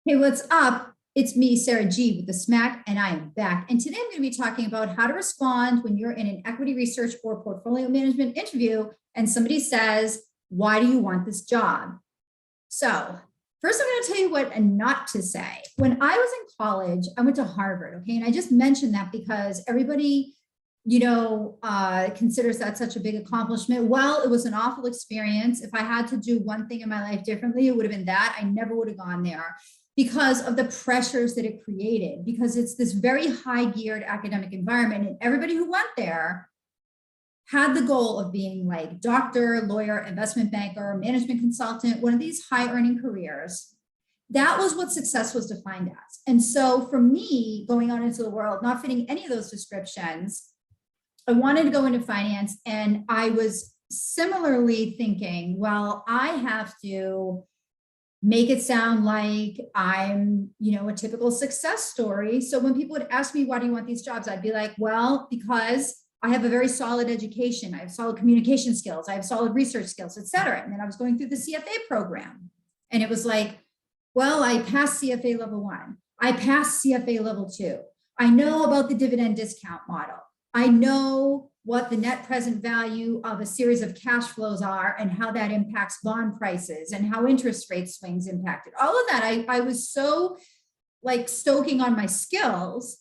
Hey, what's up? It's me, Sarah G with the Smack, and I am back. And today I'm going to be talking about how to respond when you're in an equity research or portfolio management interview and somebody says, why do you want this job? So first, I'm going to tell you what not to say. When I was in college, I went to Harvard, okay? And I just mentioned that because everybody, considers that such a big accomplishment. Well, it was an awful experience. If I had to do one thing in my life differently, it would have been that. I never would have gone there because of the pressures that it created, because it's this very high geared academic environment. And everybody who went there had the goal of being like doctor, lawyer, investment banker, management consultant, one of these high earning careers. That was what success was defined as. And so for me, going on into the world, not fitting any of those descriptions, I wanted to go into finance, and I was similarly thinking, well, I have to make it sound like I'm, a typical success story. So when people would ask me, why do you want these jobs? I'd be like, well, because I have a very solid education. I have solid communication skills. I have solid research skills, et cetera. And then I was going through the CFA program. And it was like, well, I passed CFA level 1. I passed CFA level 2. I know about the dividend discount model. I know what the net present value of a series of cash flows are and how that impacts bond prices and how interest rate swings impacted. All of that, I was so like stoking on my skills,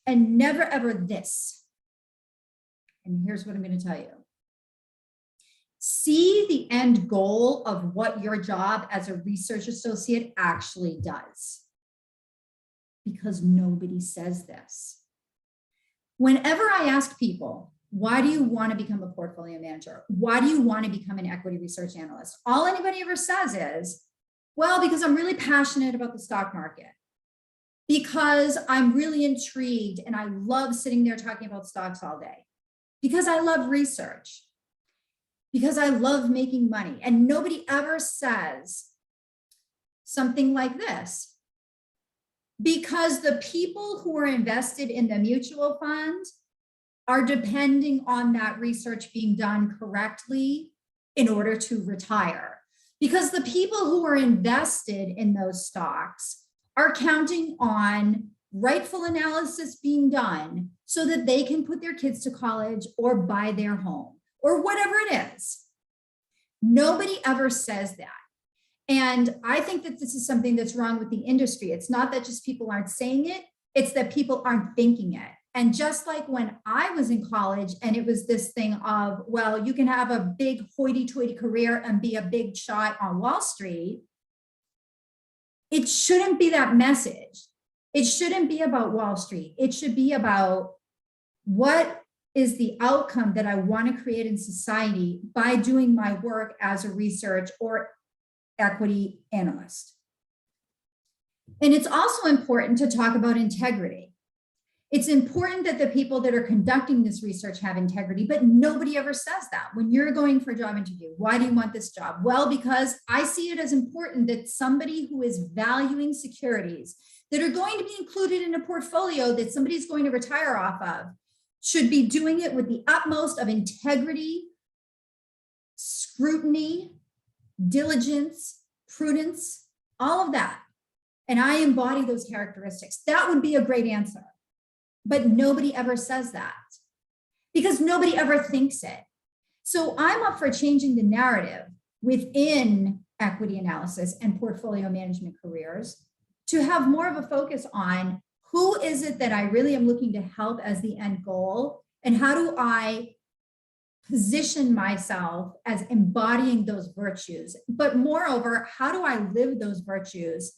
and never ever this. And here's what I'm going to tell you. See the end goal of what your job as a research associate actually does. Because nobody says this. Whenever I ask people, why do you want to become a portfolio manager? Why do you want to become an equity research analyst? All anybody ever says is, well, because I'm really passionate about the stock market, because I'm really intrigued and I love sitting there talking about stocks all day, because I love research, because I love making money. And nobody ever says something like this. Because the people who are invested in the mutual fund are depending on that research being done correctly in order to retire. Because the people who are invested in those stocks are counting on rightful analysis being done so that they can put their kids to college or buy their home or whatever it is. Nobody ever says that. And I think that this is something that's wrong with the industry. It's not that just people aren't saying it, it's that people aren't thinking it. And just like when I was in college and it was this thing of, well, you can have a big hoity-toity career and be a big shot on Wall Street, it shouldn't be that message. It shouldn't be about Wall Street. It should be about what is the outcome that I want to create in society by doing my work as a research or equity analyst. And it's also important to talk about integrity. It's important that the people that are conducting this research have integrity, but nobody ever says that. When you're going for a job interview, why do you want this job? Well, because I see it as important that somebody who is valuing securities that are going to be included in a portfolio that somebody's going to retire off of should be doing it with the utmost of integrity, scrutiny, diligence, prudence, all of that. And I embody those characteristics. That would be a great answer. But nobody ever says that because nobody ever thinks it. So I'm up for changing the narrative within equity analysis and portfolio management careers to have more of a focus on who is it that I really am looking to help as the end goal, and how do I position myself as embodying those virtues, but moreover, how do I live those virtues?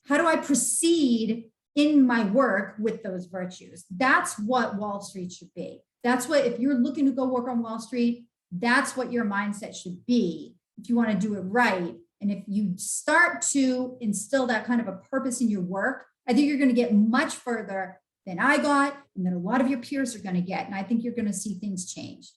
How do I proceed in my work with those virtues? That's what Wall Street should be. That's what, if you're looking to go work on Wall Street, that's what your mindset should be if you want to do it right. And if you start to instill that kind of a purpose in your work, I think you're going to get much further than I got and that a lot of your peers are going to get. And I think you're going to see things change.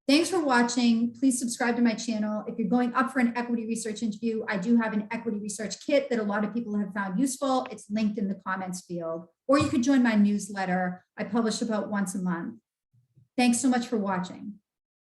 Thanks for watching. Please subscribe to my channel. If you're going up for an equity research interview, I do have an equity research kit that a lot of people have found useful. It's linked in the comments field, or you could join my newsletter. I publish about once a month. Thanks so much for watching.